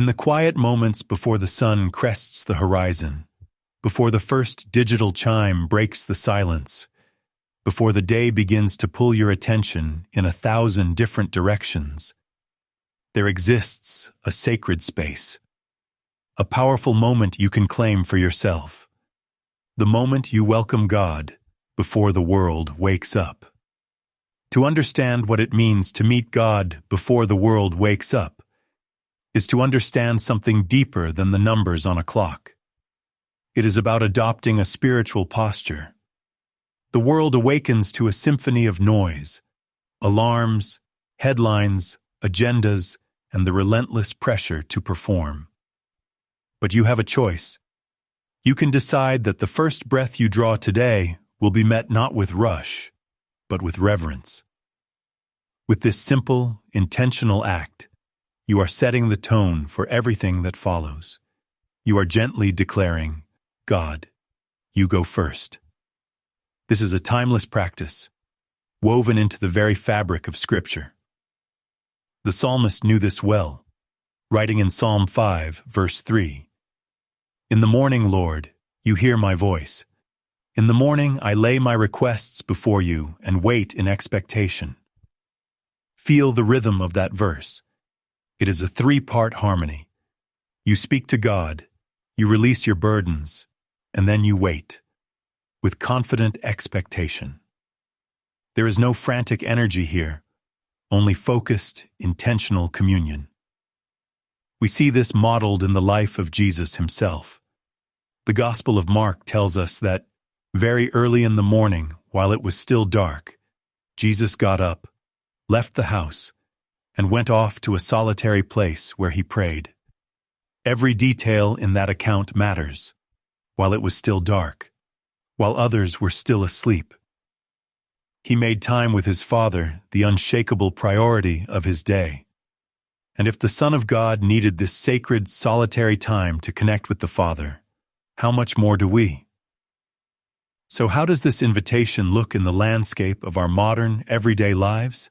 In the quiet moments before the sun crests the horizon, before the first digital chime breaks the silence, before the day begins to pull your attention in 1,000 different directions, there exists a sacred space, a powerful moment you can claim for yourself, the moment you welcome God before the world wakes up. To understand what it means to meet God before the world wakes up is to understand something deeper than the numbers on a clock. It is about adopting a spiritual posture. The world awakens to a symphony of noise, alarms, headlines, agendas, and the relentless pressure to perform. But you have a choice. You can decide that the first breath you draw today will be met not with rush, but with reverence. With this simple, intentional act, you are setting the tone for everything that follows. You are gently declaring, God, you go first. This is a timeless practice, woven into the very fabric of Scripture. The psalmist knew this well, writing in Psalm 5, verse 3, "In the morning, Lord, you hear my voice. In the morning I lay my requests before you and wait in expectation." Feel the rhythm of that verse. It is a three-part harmony. You speak to God, you release your burdens, and then you wait, with confident expectation. There is no frantic energy here, only focused, intentional communion. We see this modeled in the life of Jesus himself. The Gospel of Mark tells us that very early in the morning, while it was still dark, Jesus got up, left the house, and went off to a solitary place where he prayed. Every detail in that account matters, while it was still dark, while others were still asleep. He made time with his Father the unshakable priority of his day. And if the Son of God needed this sacred, solitary time to connect with the Father, how much more do we? So how does this invitation look in the landscape of our modern, everyday lives?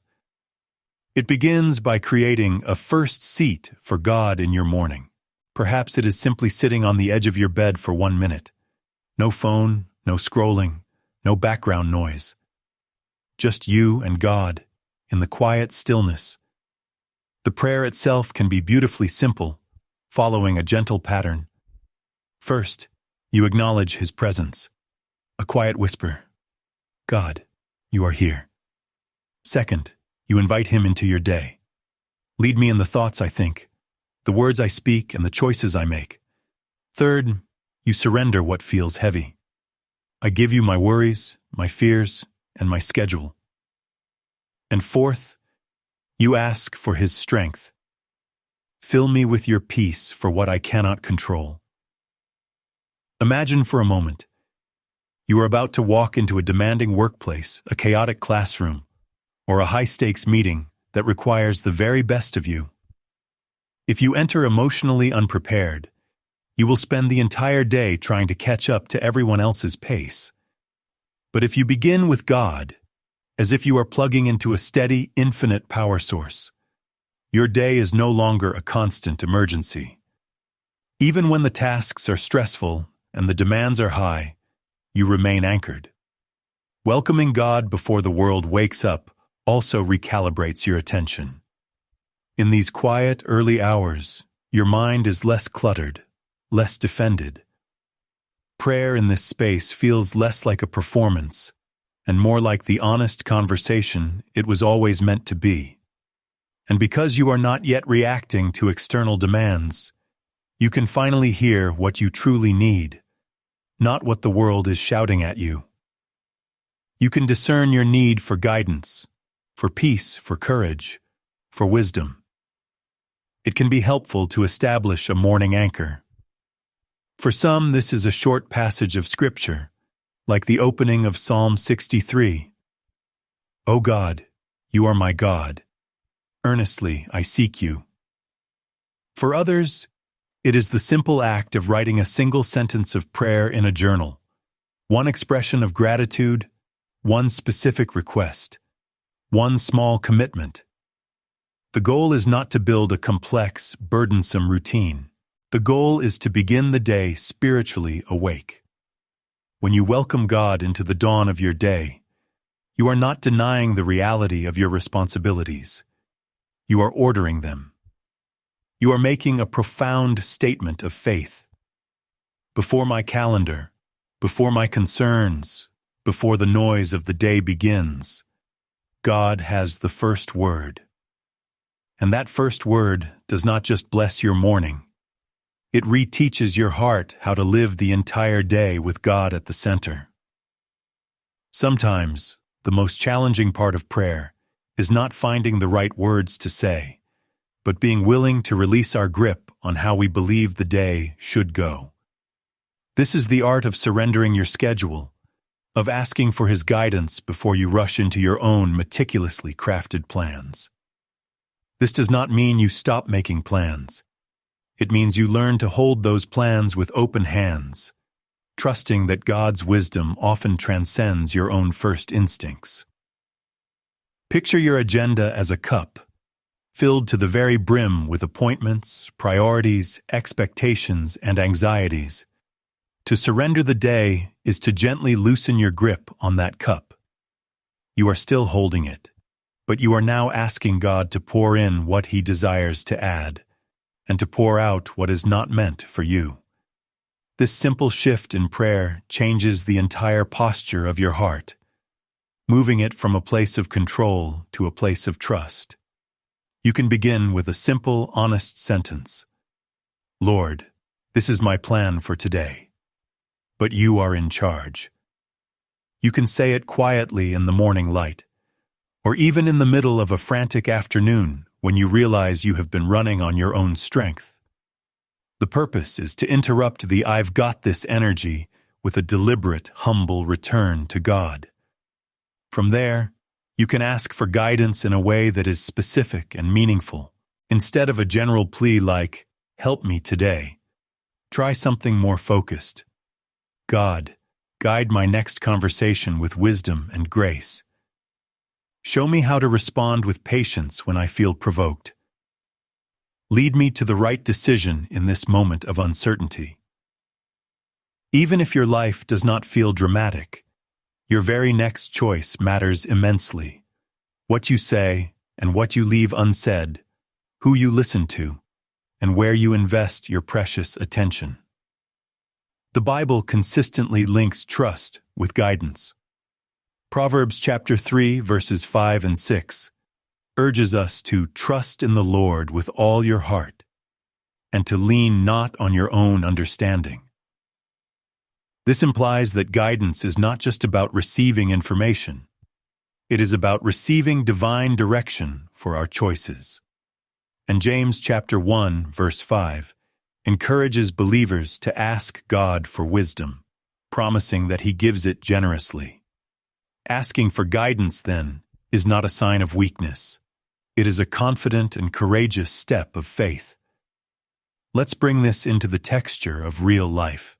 It begins by creating a first seat for God in your morning. Perhaps it is simply sitting on the edge of your bed for 1 minute. No phone, no scrolling, no background noise. Just you and God in the quiet stillness. The prayer itself can be beautifully simple, following a gentle pattern. First, you acknowledge his presence. A quiet whisper, God, you are here. Second, you invite him into your day. Lead me in the thoughts I think, the words I speak, and the choices I make. Third, you surrender what feels heavy. I give you my worries, my fears, and my schedule. And fourth, you ask for his strength. Fill me with your peace for what I cannot control. Imagine for a moment, you are about to walk into a demanding workplace, a chaotic classroom, or a high-stakes meeting that requires the very best of you. If you enter emotionally unprepared, you will spend the entire day trying to catch up to everyone else's pace. But if you begin with God, as if you are plugging into a steady, infinite power source, your day is no longer a constant emergency. Even when the tasks are stressful and the demands are high, you remain anchored. Welcoming God before the world wakes up also recalibrates your attention. In these quiet, early hours, your mind is less cluttered, less defended. Prayer in this space feels less like a performance and more like the honest conversation it was always meant to be. And because you are not yet reacting to external demands, you can finally hear what you truly need, not what the world is shouting at you. You can discern your need for guidance, for peace, for courage, for wisdom. It can be helpful to establish a morning anchor. For some, this is a short passage of Scripture, like the opening of Psalm 63. O God, you are my God. Earnestly I seek you. For others, it is the simple act of writing a single sentence of prayer in a journal, one expression of gratitude, one specific request, one small commitment. The goal is not to build a complex, burdensome routine. The goal is to begin the day spiritually awake. When you welcome God into the dawn of your day, you are not denying the reality of your responsibilities. You are ordering them. You are making a profound statement of faith. Before my calendar, before my concerns, before the noise of the day begins, God has the first word. And that first word does not just bless your morning. It reteaches your heart how to live the entire day with God at the center. Sometimes, the most challenging part of prayer is not finding the right words to say, but being willing to release our grip on how we believe the day should go. This is the art of surrendering your schedule, of asking for His guidance before you rush into your own meticulously crafted plans. This does not mean you stop making plans. It means you learn to hold those plans with open hands, trusting that God's wisdom often transcends your own first instincts. Picture your agenda as a cup, filled to the very brim with appointments, priorities, expectations, and anxieties. To surrender the day is to gently loosen your grip on that cup. You are still holding it, but you are now asking God to pour in what He desires to add, and to pour out what is not meant for you. This simple shift in prayer changes the entire posture of your heart, moving it from a place of control to a place of trust. You can begin with a simple, honest sentence. Lord, this is my plan for today, but you are in charge. You can say it quietly in the morning light, or even in the middle of a frantic afternoon when you realize you have been running on your own strength. The purpose is to interrupt the "I've got this" energy with a deliberate, humble return to God. From there, you can ask for guidance in a way that is specific and meaningful. Instead of a general plea like, "Help me today," try something more focused. God, guide my next conversation with wisdom and grace. Show me how to respond with patience when I feel provoked. Lead me to the right decision in this moment of uncertainty. Even if your life does not feel dramatic, your very next choice matters immensely. What you say and what you leave unsaid, who you listen to, and where you invest your precious attention. The Bible consistently links trust with guidance. Proverbs chapter 3, verses 5 and 6 urges us to trust in the Lord with all your heart and to lean not on your own understanding. This implies that guidance is not just about receiving information. It is about receiving divine direction for our choices. And James chapter 1, verse 5 encourages believers to ask God for wisdom, promising that He gives it generously. Asking for guidance, then, is not a sign of weakness. It is a confident and courageous step of faith. Let's bring this into the texture of real life.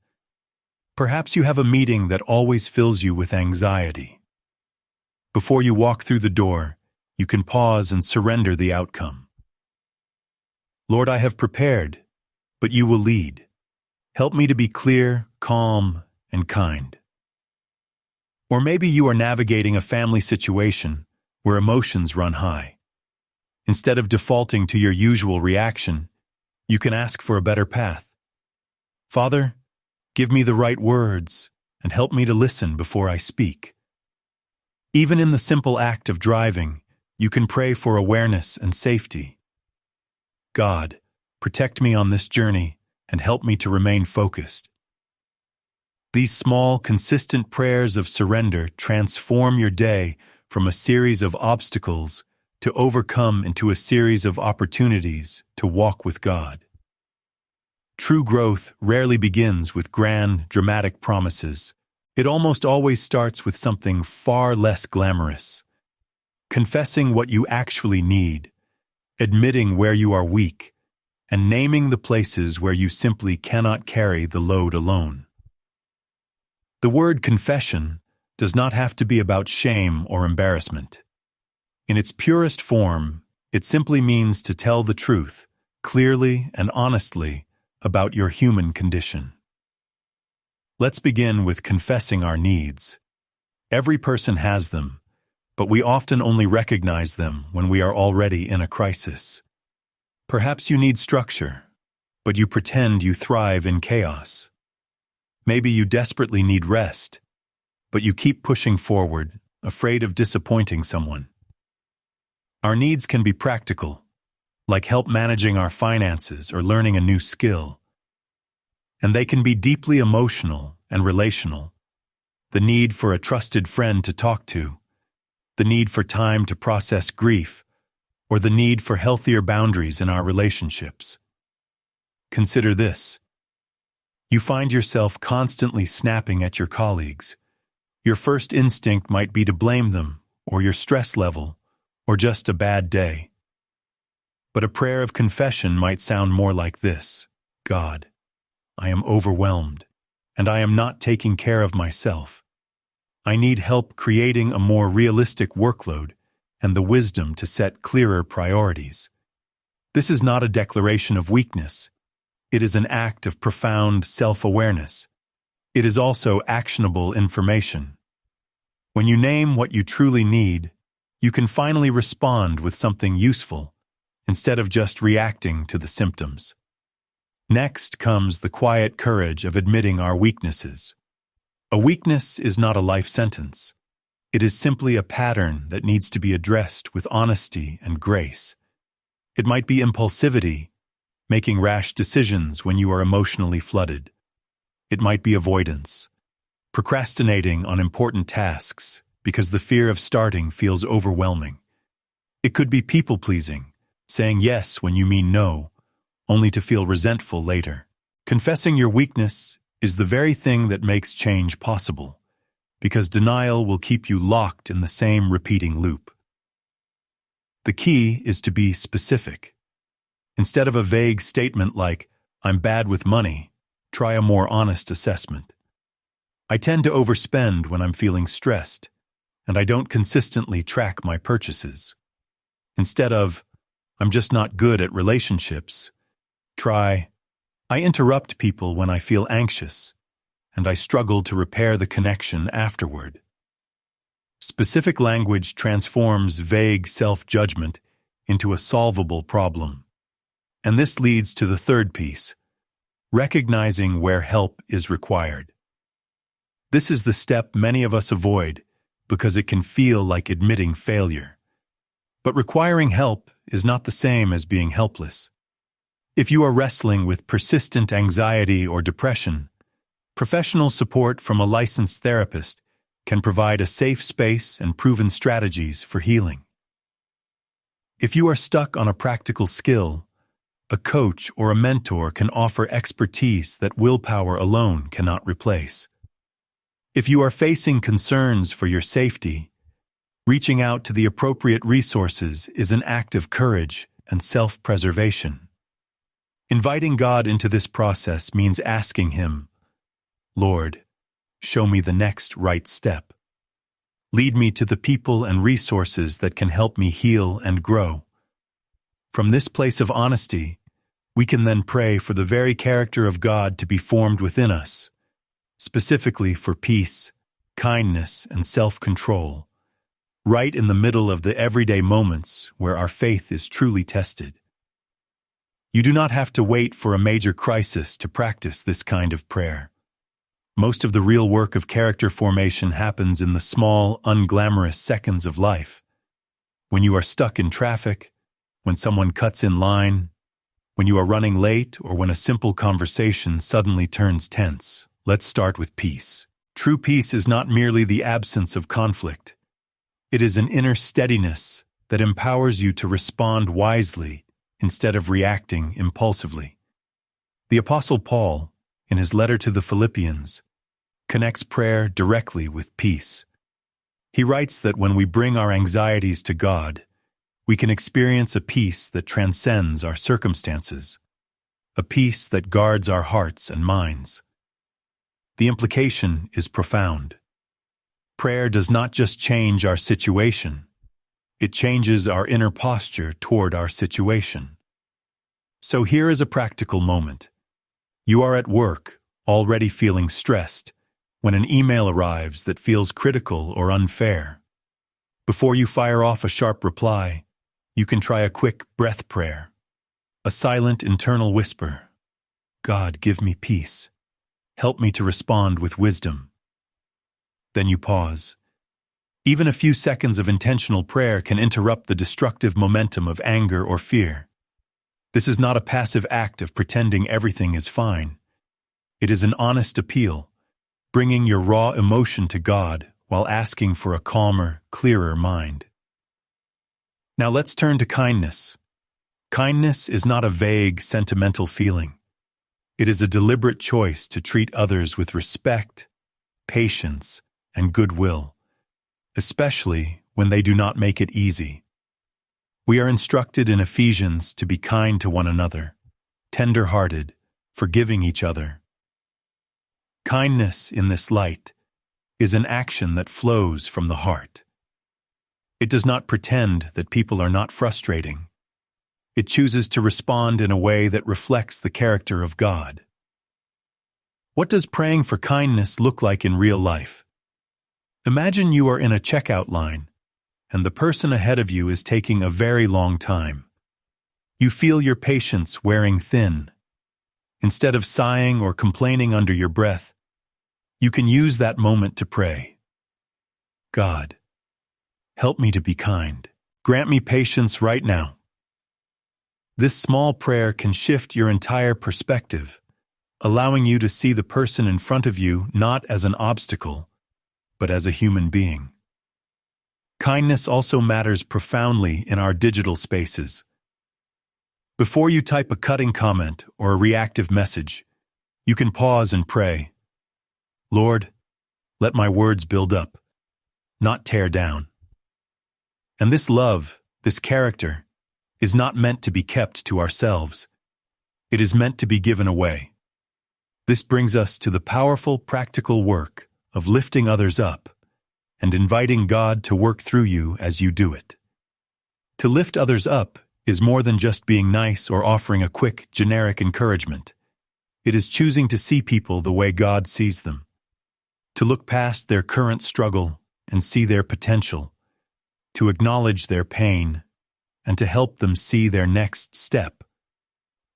Perhaps you have a meeting that always fills you with anxiety. Before you walk through the door, you can pause and surrender the outcome. Lord, I have prepared, but you will lead. Help me to be clear, calm, and kind. Or maybe you are navigating a family situation where emotions run high. Instead of defaulting to your usual reaction, you can ask for a better path. Father, give me the right words and help me to listen before I speak. Even in the simple act of driving, you can pray for awareness and safety. God, protect me on this journey and help me to remain focused. These small, consistent prayers of surrender transform your day from a series of obstacles to overcome into a series of opportunities to walk with God. True growth rarely begins with grand, dramatic promises. It almost always starts with something far less glamorous. Confessing what you actually need, admitting where you are weak, and naming the places where you simply cannot carry the load alone. The word confession does not have to be about shame or embarrassment. In its purest form, It simply means to tell the truth, clearly and honestly, about your human condition. Let's begin with confessing our needs. Every person has them, but we often only recognize them when we are already in a crisis. Perhaps you need structure, but you pretend you thrive in chaos. Maybe you desperately need rest, but you keep pushing forward, afraid of disappointing someone. Our needs can be practical, like help managing our finances or learning a new skill. And they can be deeply emotional and relational. The need for a trusted friend to talk to, the need for time to process grief, or the need for healthier boundaries in our relationships. Consider this. You find yourself constantly snapping at your colleagues. Your first instinct might be to blame them, or your stress level, or just a bad day. But a prayer of confession might sound more like this: God, I am overwhelmed, and I am not taking care of myself. I need help creating a more realistic workload and the wisdom to set clearer priorities. This is not a declaration of weakness. It is an act of profound self-awareness. It is also actionable information. When you name what you truly need, you can finally respond with something useful, instead of just reacting to the symptoms. Next comes the quiet courage of admitting our weaknesses. A weakness is not a life sentence. It is simply a pattern that needs to be addressed with honesty and grace. It might be impulsivity, making rash decisions when you are emotionally flooded. It might be avoidance, procrastinating on important tasks because the fear of starting feels overwhelming. It could be people-pleasing, saying yes when you mean no, only to feel resentful later. Confessing your weakness is the very thing that makes change possible, because denial will keep you locked in the same repeating loop. The key is to be specific. Instead of a vague statement like, "I'm bad with money," try a more honest assessment. "I tend to overspend when I'm feeling stressed, and I don't consistently track my purchases." Instead of, "I'm just not good at relationships," try, "I interrupt people when I feel anxious, and I struggle to repair the connection afterward." Specific language transforms vague self-judgment into a solvable problem. And this leads to the third piece, recognizing where help is required. This is the step many of us avoid because it can feel like admitting failure. But requiring help is not the same as being helpless. If you are wrestling with persistent anxiety or depression, professional support from a licensed therapist can provide a safe space and proven strategies for healing. If you are stuck on a practical skill, a coach or a mentor can offer expertise that willpower alone cannot replace. If you are facing concerns for your safety, reaching out to the appropriate resources is an act of courage and self-preservation. Inviting God into this process means asking Him, "Lord, show me the next right step. Lead me to the people and resources that can help me heal and grow." From this place of honesty, we can then pray for the very character of God to be formed within us, specifically for peace, kindness, and self-control, right in the middle of the everyday moments where our faith is truly tested. You do not have to wait for a major crisis to practice this kind of prayer. Most of the real work of character formation happens in the small, unglamorous seconds of life. When you are stuck in traffic, when someone cuts in line, when you are running late, or when a simple conversation suddenly turns tense. Let's start with peace. True peace is not merely the absence of conflict. It is an inner steadiness that empowers you to respond wisely instead of reacting impulsively. The Apostle Paul, in his letter to the Philippians, connects prayer directly with peace. He writes that when we bring our anxieties to God, we can experience a peace that transcends our circumstances, a peace that guards our hearts and minds. The implication is profound. Prayer does not just change our situation, It changes our inner posture toward our situation. So here is a practical moment. You are at work, already feeling stressed, when an email arrives that feels critical or unfair. Before you fire off a sharp reply, you can try a quick breath prayer. A silent internal whisper. God, give me peace. Help me to respond with wisdom. Then you pause. Even a few seconds of intentional prayer can interrupt the destructive momentum of anger or fear. This is not a passive act of pretending everything is fine. It is an honest appeal, bringing your raw emotion to God while asking for a calmer, clearer mind. Now let's turn to kindness. Kindness is not a vague, sentimental feeling. It is a deliberate choice to treat others with respect, patience, and goodwill, especially when they do not make it easy. We are instructed in Ephesians to be kind to one another, tender-hearted, forgiving each other. Kindness in this light is an action that flows from the heart. It does not pretend that people are not frustrating. It chooses to respond in a way that reflects the character of God. What does praying for kindness look like in real life? Imagine you are in a checkout line, and the person ahead of you is taking a very long time. You feel your patience wearing thin. Instead of sighing or complaining under your breath, you can use that moment to pray. God, help me to be kind. Grant me patience right now. This small prayer can shift your entire perspective, allowing you to see the person in front of you not as an obstacle, but as a human being. Kindness also matters profoundly in our digital spaces. Before you type a cutting comment or a reactive message, you can pause and pray, Lord, let my words build up, not tear down. And this love, this character, is not meant to be kept to ourselves. It is meant to be given away. This brings us to the powerful, practical work of lifting others up and inviting God to work through you as you do it. To lift others up is more than just being nice or offering a quick, generic encouragement. It is choosing to see people the way God sees them, to look past their current struggle and see their potential, to acknowledge their pain, and to help them see their next step.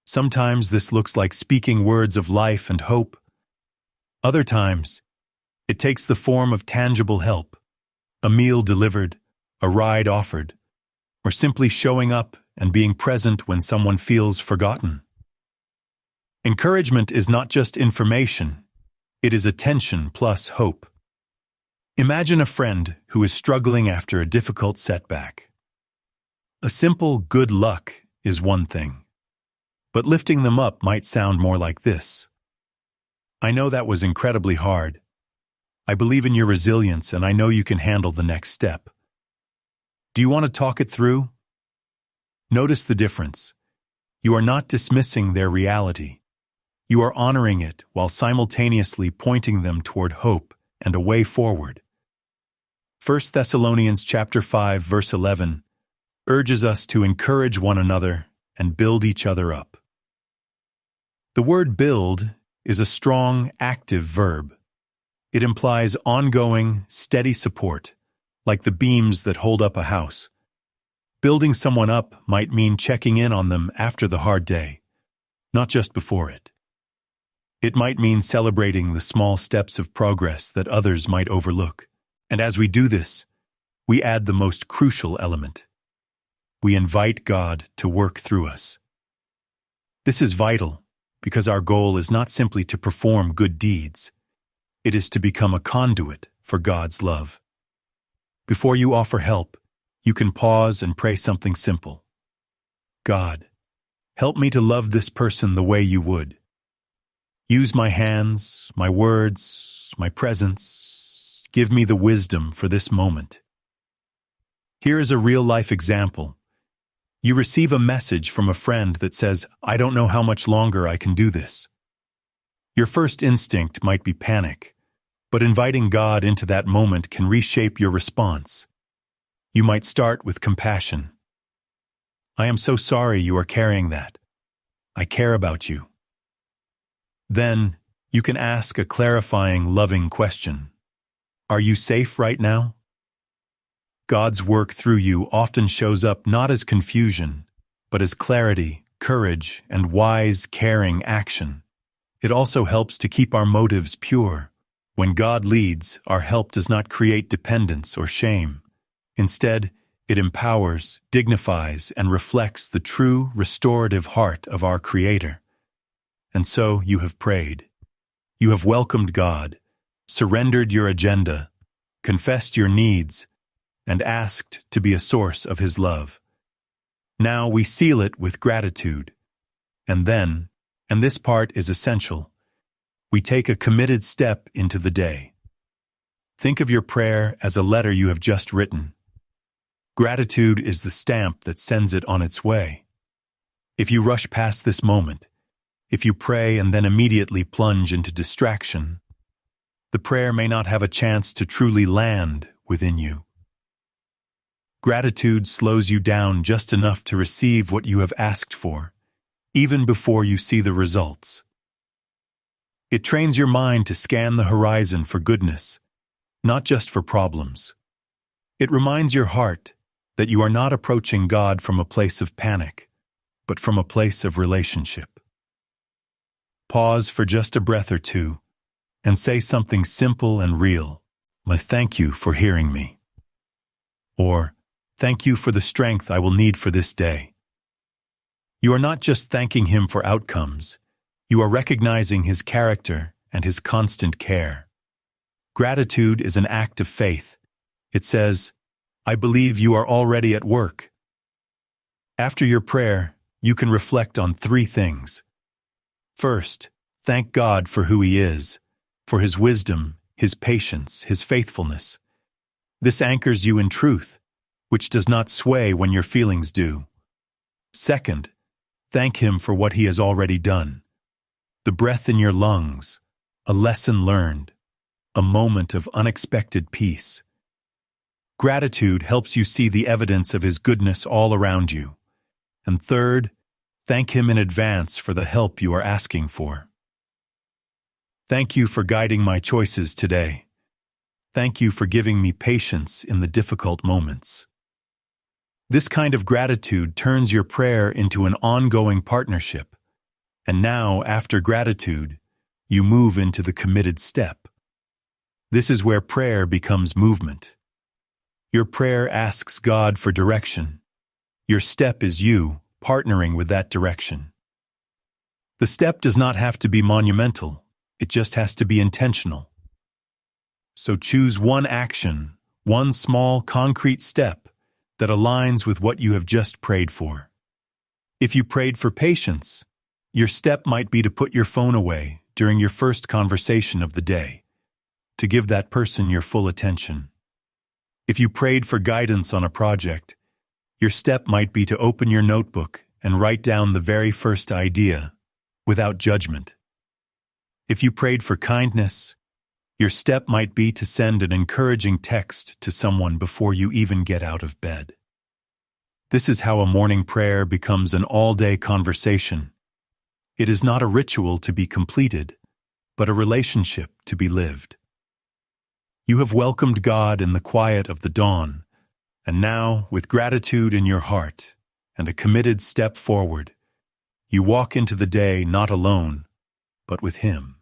Sometimes this looks like speaking words of life and hope. Other times, it takes the form of tangible help, a meal delivered, a ride offered, or simply showing up and being present when someone feels forgotten. Encouragement is not just information, it is attention plus hope. Imagine a friend who is struggling after a difficult setback. A simple good luck is one thing, but lifting them up might sound more like this. I know that was incredibly hard. I believe in your resilience and I know you can handle the next step. Do you want to talk it through? Notice the difference. You are not dismissing their reality. You are honoring it while simultaneously pointing them toward hope and a way forward. 1 Thessalonians chapter 5 verse 11 urges us to encourage one another and build each other up. The word build is a strong, active verb. It implies ongoing, steady support, like the beams that hold up a house. Building someone up might mean checking in on them after the hard day, not just before it. It might mean celebrating the small steps of progress that others might overlook. And as we do this, we add the most crucial element. We invite God to work through us. This is vital because our goal is not simply to perform good deeds. It is to become a conduit for God's love. Before you offer help, you can pause and pray something simple. God, help me to love this person the way you would. Use my hands, my words, my presence. Give me the wisdom for this moment. Here is a real-life example. You receive a message from a friend that says, I don't know how much longer I can do this. Your first instinct might be panic, but inviting God into that moment can reshape your response. You might start with compassion. I am so sorry you are carrying that. I care about you. Then, you can ask a clarifying, loving question. Are you safe right now? God's work through you often shows up not as confusion, but as clarity, courage, and wise, caring action. It also helps to keep our motives pure. When God leads, our help does not create dependence or shame. Instead, it empowers, dignifies, and reflects the true, restorative heart of our Creator. And so you have prayed. You have welcomed God, surrendered your agenda, confessed your needs, and asked to be a source of His love. Now we seal it with gratitude. And then, and this part is essential, we take a committed step into the day. Think of your prayer as a letter you have just written. Gratitude is the stamp that sends it on its way. If you rush past this moment, if you pray and then immediately plunge into distraction, the prayer may not have a chance to truly land within you. Gratitude slows you down just enough to receive what you have asked for, even before you see the results. It trains your mind to scan the horizon for goodness, not just for problems. It reminds your heart that you are not approaching God from a place of panic, but from a place of relationship. Pause for just a breath or two and say something simple and real, like thank you for hearing me. Or, thank you for the strength I will need for this day. You are not just thanking Him for outcomes, you are recognizing His character and His constant care. Gratitude is an act of faith. It says, I believe you are already at work. After your prayer, you can reflect on 3 things. First, thank God for who He is, for His wisdom, His patience, His faithfulness. This anchors you in truth, which does not sway when your feelings do. Second, thank Him for what He has already done. The breath in your lungs, a lesson learned, a moment of unexpected peace. Gratitude helps you see the evidence of His goodness all around you. And third, thank Him in advance for the help you are asking for. Thank you for guiding my choices today. Thank you for giving me patience in the difficult moments. This kind of gratitude turns your prayer into an ongoing partnership. And now, after gratitude, you move into the committed step. This is where prayer becomes movement. Your prayer asks God for direction. Your step is you partnering with that direction. The step does not have to be monumental. It just has to be intentional. So choose one action, one small, concrete step that aligns with what you have just prayed for. If you prayed for patience, your step might be to put your phone away during your first conversation of the day, to give that person your full attention. If you prayed for guidance on a project, your step might be to open your notebook and write down the very first idea, without judgment. If you prayed for kindness, your step might be to send an encouraging text to someone before you even get out of bed. This is how a morning prayer becomes an all-day conversation. It is not a ritual to be completed, but a relationship to be lived. You have welcomed God in the quiet of the dawn, and now, with gratitude in your heart and a committed step forward, you walk into the day not alone, but with Him.